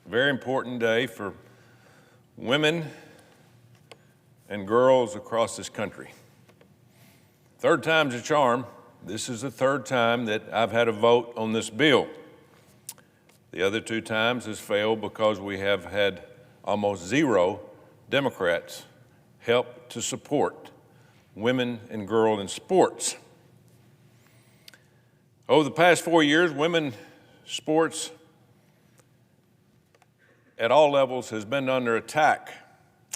Very important day for women and girls across this country. Third time's a charm. This is the third time that I've had a vote on this bill. The other two times has failed because we have had almost zero Democrats help to support women and girls in sports. Over the past 4 years, women's sports at all levels has been under attack.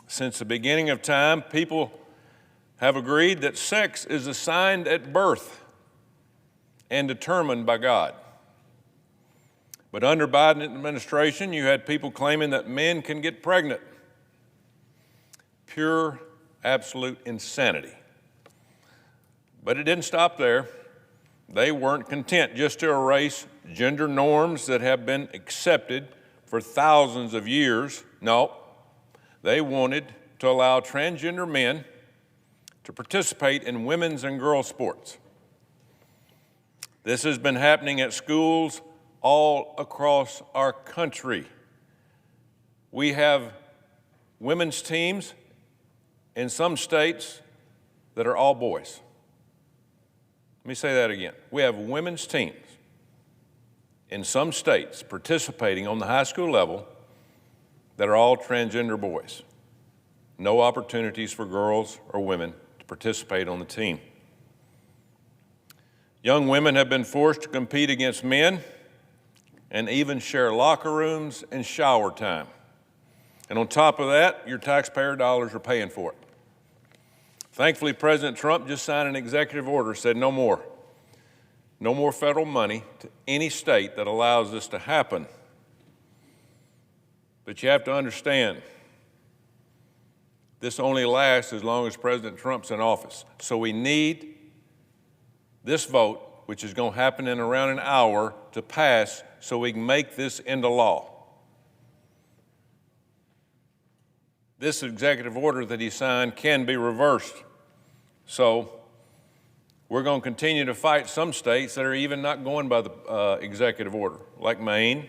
Since the beginning of time, people have agreed that sex is assigned at birth and determined by God. But under Biden administration, you had people claiming that men can get pregnant. Pure, absolute insanity. But it didn't stop there. They weren't content just to erase gender norms that have been accepted for thousands of years. No, they wanted to allow transgender men to participate in women's and girls' sports. This has been happening at schools all across our country. We have women's teams in some states that are all boys. Let me say that again. We have women's teams in some states participating on the high school level that are all transgender boys. No opportunities for girls or women to participate on the team. Young women have been forced to compete against men and even share locker rooms and shower time. And on top of that, your taxpayer dollars are paying for it. Thankfully, President Trump just signed an executive order, said no more. No more federal money to any state that allows this to happen. But you have to understand, this only lasts as long as President Trump's in office. So we need this vote, which is going to happen in around an hour, to pass so we can make this into law. This executive order that he signed can be reversed. So we're going to continue to fight some states that are even not going by the executive order, like Maine,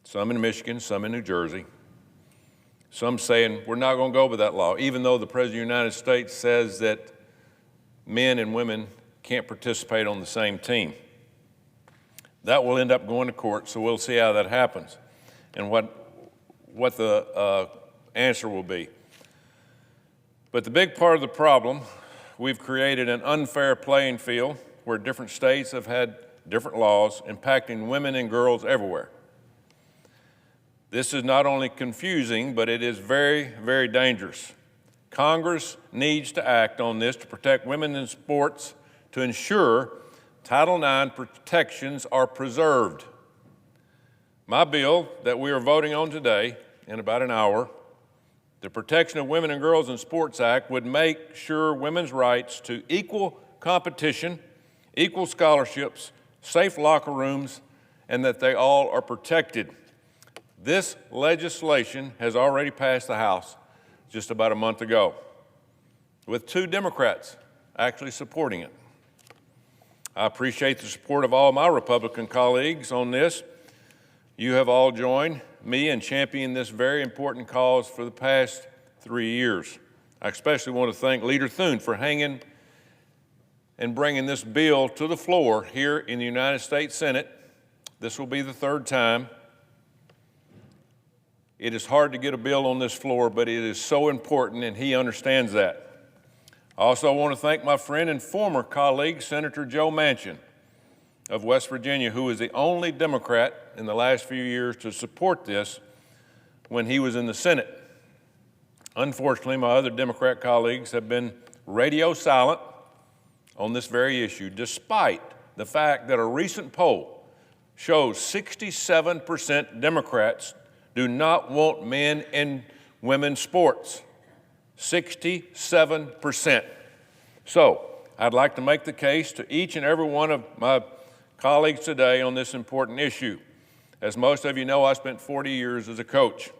some in Michigan, some in New Jersey. Some saying we're not going to go by that law, even though the President of the United States says that men and women can't participate on the same team. That will end up going to court, so we'll see how that happens and what the answer will be. But the big part of the problem, we've created an unfair playing field where different states have had different laws impacting women and girls everywhere. This is not only confusing, but it is very, very dangerous. Congress needs to act on this to protect women in sports, to ensure Title IX protections are preserved. My bill that we are voting on today, in about an hour, the Protection of Women and Girls in Sports Act, would make sure women's rights to equal competition, equal scholarships, safe locker rooms, and that they all are protected. This legislation has already passed the House just about a month ago, with 2 Democrats actually supporting it. I appreciate the support of all my Republican colleagues on this. You have all joined me in championing this very important cause for the past 3 years. I especially want to thank Leader Thune for hanging and bringing this bill to the floor here in the United States Senate. This will be the third time. It is hard to get a bill on this floor, but it is so important, and he understands that. I also want to thank my friend and former colleague, Senator Joe Manchin of West Virginia, who was the only Democrat in the last few years to support this when he was in the Senate. Unfortunately, my other Democrat colleagues have been radio silent on this very issue, despite the fact that a recent poll shows 67% Democrats do not want men in women's sports. 67%. So I'd like to make the case to each and every one of my colleagues today on this important issue. As most of you know, I spent 40 years as a coach.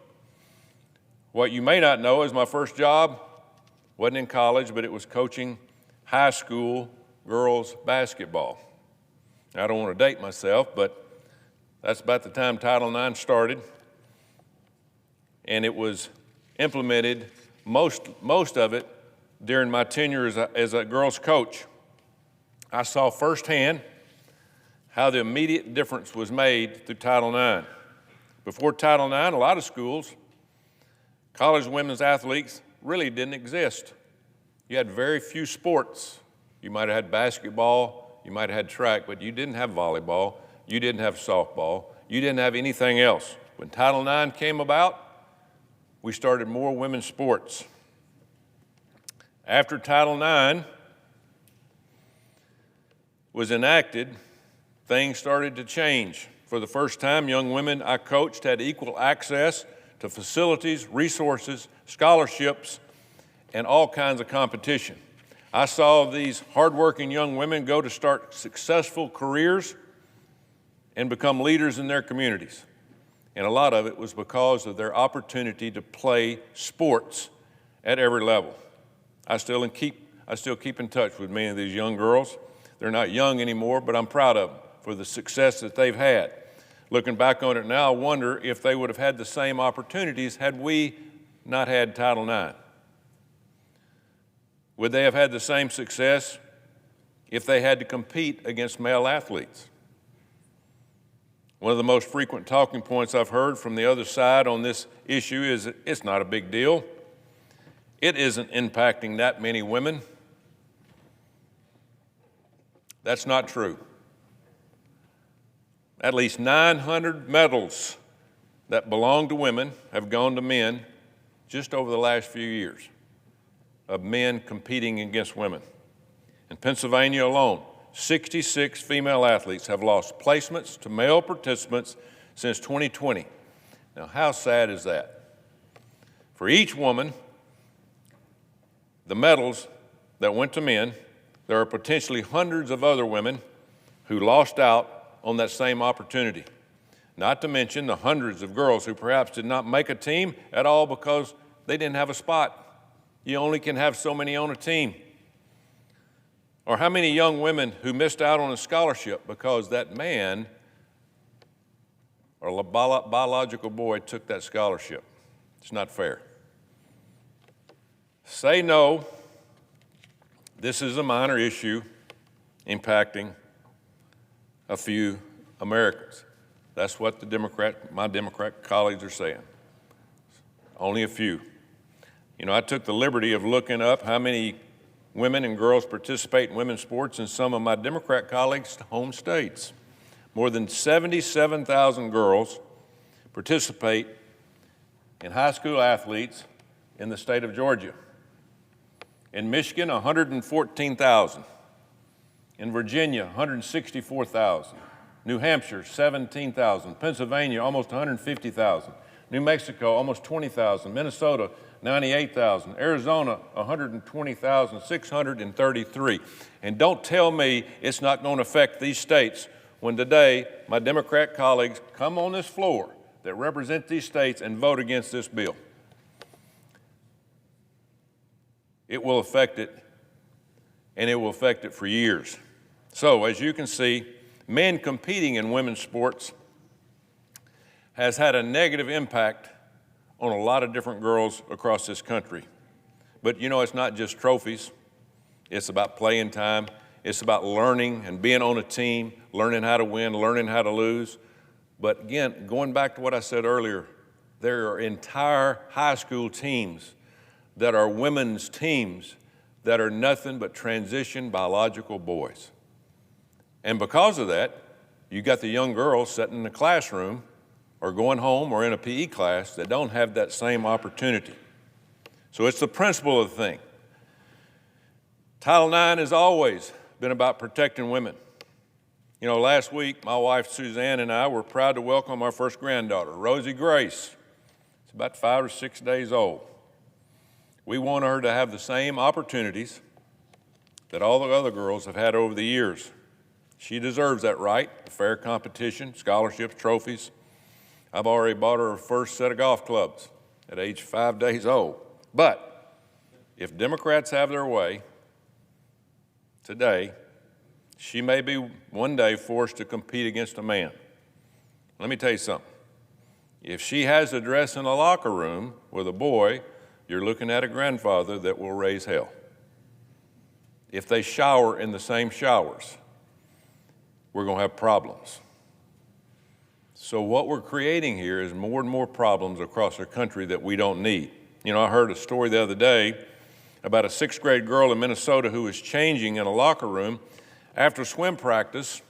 What you may not know is my first job wasn't in college, but it was coaching high school girls basketball. I don't want to date myself, but That's about the time Title IX started, and it was implemented, most of it, during my tenure as a girls' coach. I saw firsthand how the immediate difference was made through Title IX. Before Title IX, a lot of schools, college women's athletes really didn't exist. You had very few sports. You might have had basketball, you might have had track, but you didn't have volleyball, you didn't have softball, you didn't have anything else. When Title IX came about, we started more women's sports. After Title IX was enacted, things started to change. For the first time, young women I coached had equal access to facilities, resources, scholarships, and all kinds of competition. I saw these hardworking young women go to start successful careers and become leaders in their communities. And a lot of it was because of their opportunity to play sports at every level. I still keep in touch with many of these young girls. They're not young anymore, but I'm proud of them for the success that they've had. Looking back on it now, I wonder if they would have had the same opportunities had we not had Title IX. Would they have had the same success if they had to compete against male athletes? One of the most frequent talking points I've heard from the other side on this issue is that it's not a big deal. It isn't impacting that many women. That's not true. At least 900 medals that belong to women have gone to men just over the last few years of men competing against women. In Pennsylvania alone, 66 female athletes have lost placements to male participants since 2020. Now, how sad is that? For each woman, the medals that went to men, there are potentially hundreds of other women who lost out on that same opportunity. Not to mention the hundreds of girls who perhaps did not make a team at all because they didn't have a spot. You only can have so many on a team. Or how many young women who missed out on a scholarship because that man or biological boy took that scholarship. It's not fair. Say no. This is a minor issue impacting a few Americans. That's what my Democrat colleagues are saying. Only a few. You know, I took the liberty of looking up how many women and girls participate in women's sports in some of my Democrat colleagues' home states. More than 77,000 girls participate in high school athletes in the state of Georgia. In Michigan, 114,000. In Virginia, 164,000. New Hampshire, 17,000. Pennsylvania, almost 150,000. New Mexico, almost 20,000. Minnesota, 98,000. Arizona, 120,633. And don't tell me it's not going to affect these states when today my Democrat colleagues come on this floor that represent these states and vote against this bill. It will affect it, and it will affect it for years. So, as you can see, men competing in women's sports has had a negative impact on a lot of different girls across this country. But you know, it's not just trophies. It's about playing time. It's about learning and being on a team, learning how to win, learning how to lose. But again, going back to what I said earlier, there are entire high school teams that are women's teams that are nothing but transition biological boys. And because of that, you got the young girls sitting in the classroom or going home or in a PE class that don't have that same opportunity. So it's the principle of the thing. Title IX has always been about protecting women. You know, last week, my wife Suzanne and I were proud to welcome our first granddaughter, Rosie Grace. She's about 5 or 6 days old. We want her to have the same opportunities that all the other girls have had over the years. She deserves that right, fair competition, scholarships, trophies. I've already bought her first set of golf clubs at age 5 days old. But if Democrats have their way today, she may be one day forced to compete against a man. Let me tell you something. If she has a dress in a locker room with a boy, you're looking at a grandfather that will raise hell. If they shower in the same showers, we're going to have problems. So what we're creating here is more and more problems across our country that we don't need. You know, I heard a story the other day about a sixth grade girl in Minnesota who was changing in a locker room after swim practice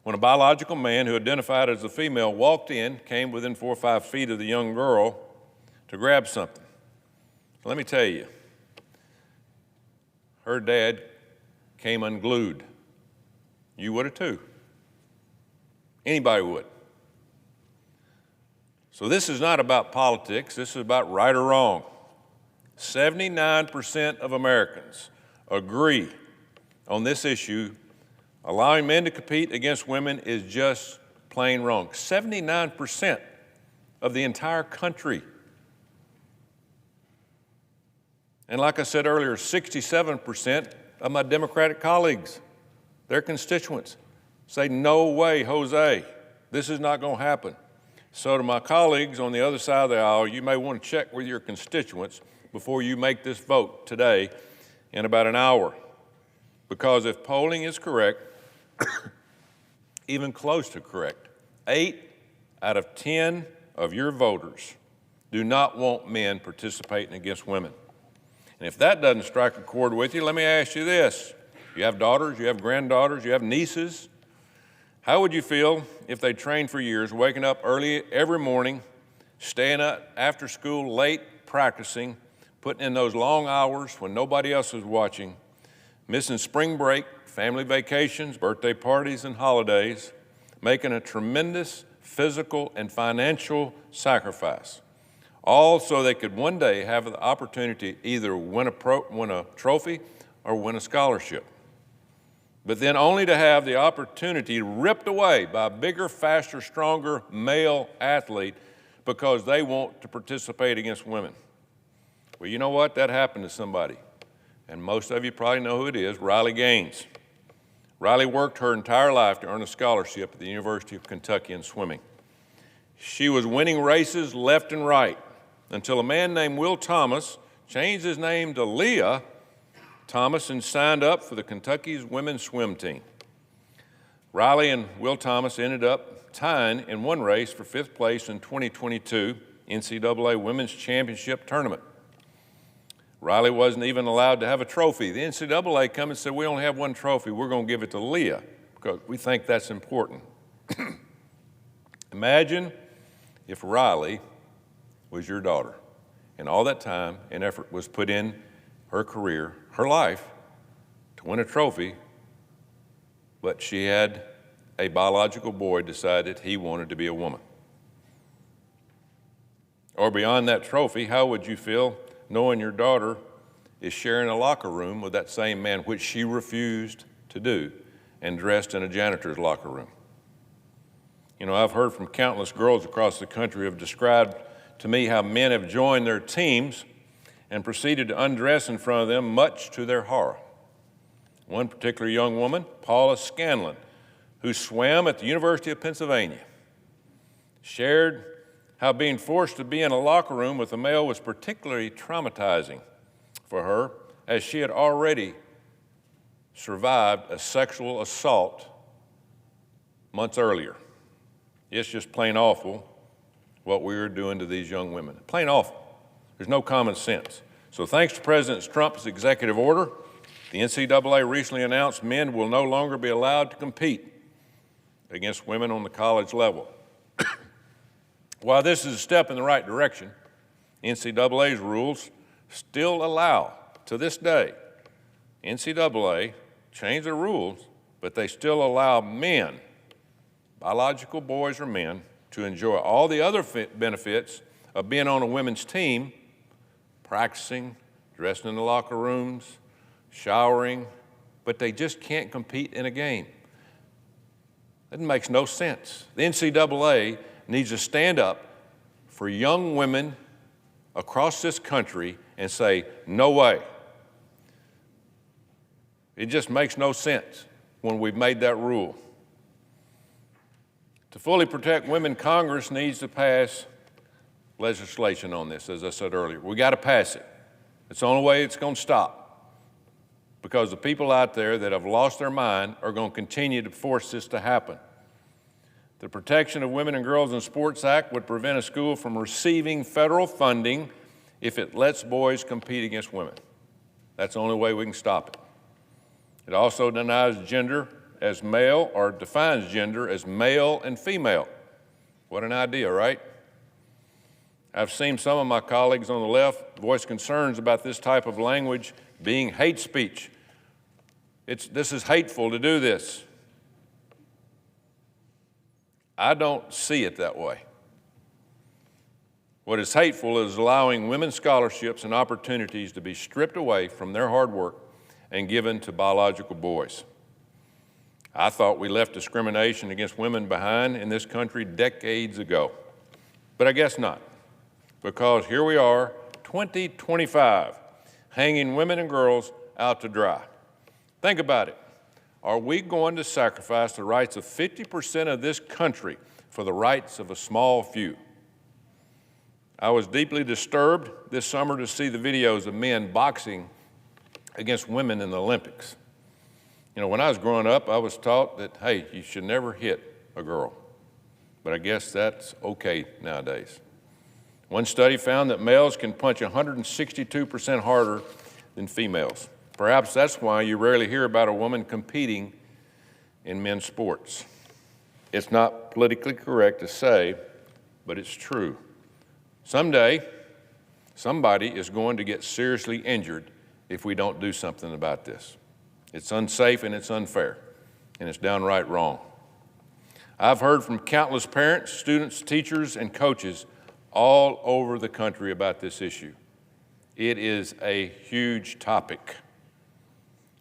when a biological man who identified as a female walked in, came within 4 or 5 feet of the young girl to grab something. Let me tell you, her dad came unglued. You would have too. Anybody would. So this is not about politics, this is about right or wrong. 79% of Americans agree on this issue. Allowing men to compete against women is just plain wrong. 79% of the entire country. And like I said earlier, 67% of my Democratic colleagues, their constituents, say, no way, Jose, this is not going to happen. So to my colleagues on the other side of the aisle, you may want to check with your constituents before you make this vote today in about an hour. Because if polling is correct, even close to correct, 8 out of 10 of your voters do not want men participating against women. And if that doesn't strike a chord with you, let me ask you this. You have daughters, you have granddaughters, you have nieces. How would you feel if they trained for years, waking up early every morning, staying up after school late, practicing, putting in those long hours when nobody else is watching, missing spring break, family vacations, birthday parties, and holidays, making a tremendous physical and financial sacrifice, all so they could one day have the opportunity to either win a trophy or win a scholarship. But then only to have the opportunity ripped away by a bigger, faster, stronger male athlete because they want to participate against women. Well, you know what? That happened to somebody. And most of you probably know who it is, Riley Gaines. Riley worked her entire life to earn a scholarship at the University of Kentucky in swimming. She was winning races left and right until a man named Will Thomas changed his name to Leah Thomas and signed up for the Kentucky's women's swim team. Riley and Will Thomas ended up tying in one race for 5th place in 2022 NCAA Women's Championship Tournament. Riley wasn't even allowed to have a trophy. The NCAA come and said, we only have one trophy, we're going to give it to Leah because we think that's important. Imagine if Riley was your daughter and all that time and effort was put in her career, her life, to win a trophy, but she had a biological boy decided he wanted to be a woman. Or beyond that trophy, how would you feel knowing your daughter is sharing a locker room with that same man, which she refused to do, and dressed in a janitor's locker room? You know, I've heard from countless girls across the country who have described to me how men have joined their teams and proceeded to undress in front of them, much to their horror. One particular young woman, Paula Scanlon, who swam at the University of Pennsylvania, shared how being forced to be in a locker room with a male was particularly traumatizing for her, as she had already survived a sexual assault months earlier. It's just plain awful what we were doing to these young women. Plain awful. There's no common sense. So thanks to President Trump's executive order, the NCAA recently announced men will no longer be allowed to compete against women on the college level. While this is a step in the right direction, NCAA's rules still allow, to this day, NCAA changed their rules, but they still allow men, biological boys or men, to enjoy all the other benefits of being on a women's team, practicing, dressing in the locker rooms, showering, but they just can't compete in a game. That makes no sense. The NCAA needs to stand up for young women across this country and say, no way. It just makes no sense when we've made that rule. To fully protect women, Congress needs to pass legislation on this, as I said earlier. We got to pass it. It's the only way it's going to stop, because the people out there that have lost their mind are going to continue to force this to happen. The Protection of Women and Girls in Sports Act would prevent a school from receiving federal funding if it lets boys compete against women. That's the only way we can stop it. It also denies gender as male, or defines gender as male and female. What an idea, right? I've seen some of my colleagues on the left voice concerns about this type of language being hate speech. This is hateful to do this. I don't see it that way. What is hateful is allowing women scholarships and opportunities to be stripped away from their hard work and given to biological boys. I thought we left discrimination against women behind in this country decades ago, but I guess not, because here we are, 2025, hanging women and girls out to dry. Think about it. Are we going to sacrifice the rights of 50% of this country for the rights of a small few? I was deeply disturbed this summer to see the videos of men boxing against women in the Olympics. You know, when I was growing up, I was taught that, hey, you should never hit a girl. But I guess that's okay nowadays. One study found that males can punch 162% harder than females. Perhaps that's why you rarely hear about a woman competing in men's sports. It's not politically correct to say, but it's true. Someday, somebody is going to get seriously injured if we don't do something about this. It's unsafe and it's unfair, and it's downright wrong. I've heard from countless parents, students, teachers, and coaches all over the country about this issue. It is a huge topic.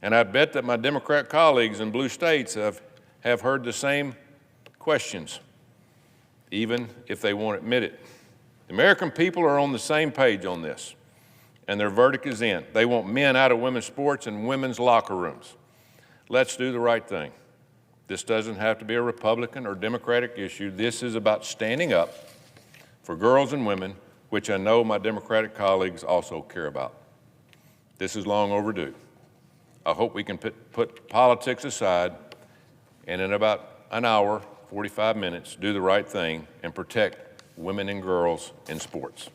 And I bet that my Democrat colleagues in blue states have heard the same questions, even if they won't admit it. The American people are on the same page on this, and their verdict is in. They want men out of women's sports and women's locker rooms. Let's do the right thing. This doesn't have to be a Republican or Democratic issue. This is about standing up for girls and women, which I know my Democratic colleagues also care about. This is long overdue. I hope we can put politics aside and in about an hour, 45 minutes, do the right thing and protect women and girls in sports.